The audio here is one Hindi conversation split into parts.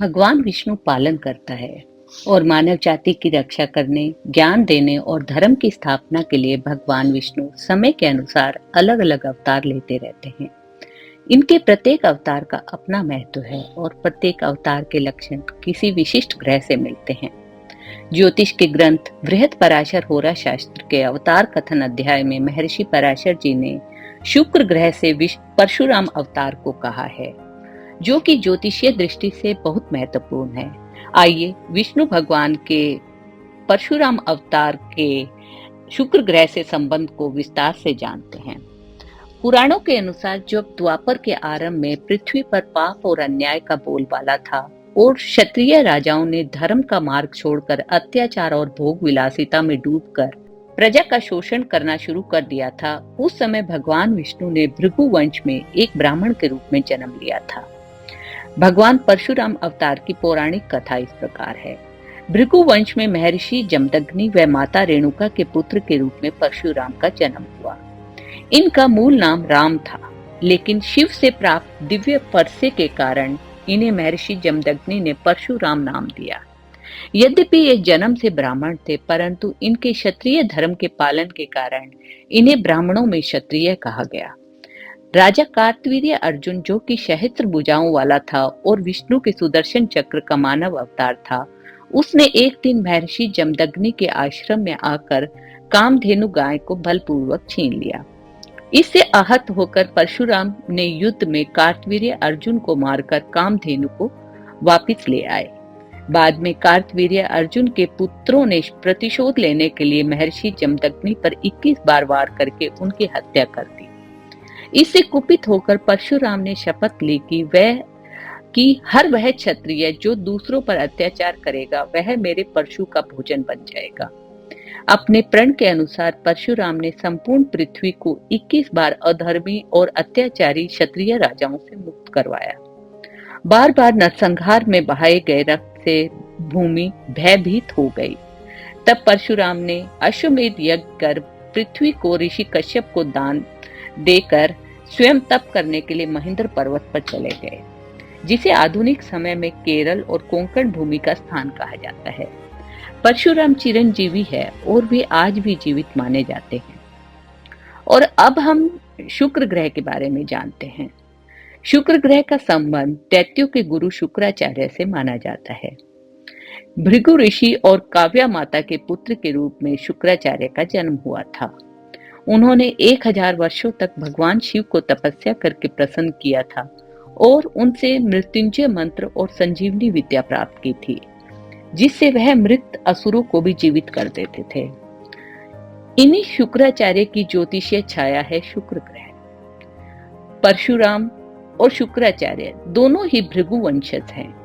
भगवान विष्णु पालन करता है और मानव जाति की रक्षा करने, ज्ञान देने और धर्म की स्थापना के लिए भगवान विष्णु समय के अनुसार अलग-अलग अवतार लेते रहते हैं। इनके प्रत्येक अवतार का अपना महत्व है और प्रत्येक अवतार के लक्षण किसी विशिष्ट ग्रह से मिलते हैं। ज्योतिष के ग्रंथ बृहद पराशर होरा शास्त्र के अवतार कथन अध्याय में महर्षि पराशर जी ने शुक्र ग्रह से परशुराम अवतार को कहा है, जो कि ज्योतिषीय दृष्टि से बहुत महत्वपूर्ण है। आइए विष्णु भगवान के परशुराम अवतार के शुक्र ग्रह से संबंध को विस्तार से जानते हैं। पुराणों के अनुसार जब द्वापर के आरंभ में पृथ्वी पर पाप और अन्याय का बोलबाला था और क्षत्रिय राजाओं ने धर्म का मार्ग छोड़कर अत्याचार और भोग विलासिता में डूबकर प्रजा का शोषण करना शुरू कर दिया था, उस समय भगवान विष्णु ने भृगु वंश में एक ब्राह्मण के रूप में जन्म लिया था। भगवान परशुराम अवतार की पौराणिक कथा इस प्रकार है। भृगु वंश में महर्षि जमदग्नि व माता रेणुका के पुत्र के रूप में परशुराम का जन्म हुआ। इनका मूल नाम राम था, लेकिन शिव से प्राप्त दिव्य परसे के कारण इन्हें महर्षि जमदग्नि ने परशुराम नाम दिया। यद्यपि ये जन्म से ब्राह्मण थे, परंतु इनके क्षत्रिय धर्म के पालन के कारण इन्हें ब्राह्मणों में क्षत्रिय कहा गया। राजा कार्तवीर्य अर्जुन, जो कि सहस्त्र भुजाओं वाला था और विष्णु के सुदर्शन चक्र का मानव अवतार था, उसने एक दिन महर्षि जमदग्नि के आश्रम में आकर कामधेनु गाय को बलपूर्वक छीन लिया। इससे आहत होकर परशुराम ने युद्ध में कार्तवीर्य अर्जुन को मारकर कामधेनु को वापस ले आए। बाद में कार्तवीर्य अर्जुन के पुत्रों ने प्रतिशोध लेने के लिए महर्षि जमदग्नि पर 21 बार वार करके उनकी हत्या कर दी। इससे कुपित होकर परशुराम ने शपथ ली कि हर वह क्षत्रिय जो दूसरों पर अत्याचार करेगा वह मेरे परशु का भोजन बन जाएगा। अपने प्रण के अनुसार परशुराम ने संपूर्ण पृथ्वी को 21 बार अधर्मी और अत्याचारी क्षत्रिय राजाओं से मुक्त करवाया। बार बार नरसंहार में बहाए गए रक्त से भूमि भयभीत हो गई। तब परशुराम ने अश्वमेध यज्ञ कर पृथ्वी को ऋषि कश्यप को दान देकर स्वयं तप करने के लिए महेंद्र पर्वत पर चले गए, जिसे आधुनिक समय में केरल और कोंकण भूमि का स्थान कहा जाता है। परशुराम चिरंजीवी है और वे आज भी जीवित माने जाते हैं। और अब हम शुक्र ग्रह के बारे में जानते हैं। शुक्र ग्रह का संबंध दैत्यों के गुरु शुक्राचार्य से माना जाता है। भृगु ऋषि और काव्या माता के पुत्र के रूप में शुक्राचार्य का जन्म हुआ था। उन्होंने 1000 वर्षों तक भगवान शिव को तपस्या करके प्रसन्न किया था और उनसे मृत्युंजय मंत्र और संजीवनी विद्या प्राप्त की थी, जिससे वह मृत असुरों को भी जीवित कर देते थे। इन्हीं शुक्राचार्य की ज्योतिषीय छाया है शुक्र ग्रह। परशुराम और शुक्राचार्य दोनों ही भृगु वंशज हैं।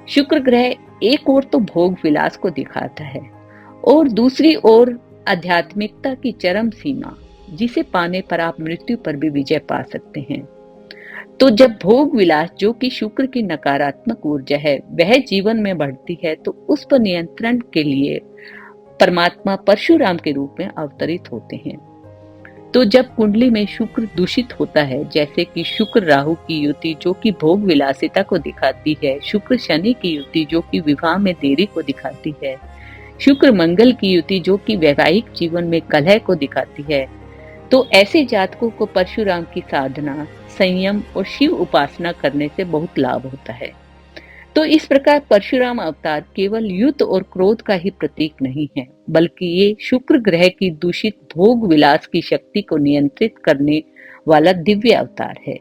शुक्र ग्रह एक ओर तो भोग विलास को दिखाता है और दूसरी ओर आध्यात्मिकता की चरम सीमा, जिसे पाने पर आप मृत्यु पर भी विजय पा सकते हैं। तो जब भोग विलास, जो कि शुक्र की नकारात्मक ऊर्जा है, वह जीवन में बढ़ती है, तो उस पर नियंत्रण के लिए परमात्मा परशुराम के रूप में अवतरित होते हैं। तो जब कुंडली में शुक्र दूषित होता है, जैसे कि शुक्र राहु की युति जो कि भोग विलासिता को दिखाती है, शुक्र शनि की युति जो कि विवाह में देरी को दिखाती है, शुक्र मंगल की युति जो कि वैवाहिक जीवन में कलह को दिखाती है, तो ऐसे जातकों को परशुराम की साधना, संयम और शिव उपासना करने से बहुत लाभ होता है। तो इस प्रकार परशुराम अवतार केवल युद्ध और क्रोध का ही प्रतीक नहीं है, बल्कि ये शुक्र ग्रह की दूषित भोग विलास की शक्ति को नियंत्रित करने वाला दिव्य अवतार है।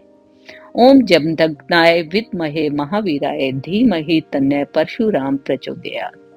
ओम जमदग्नाय विद्महे महावीराय धीमहि तन्नः परशुराम प्रचोदयात्।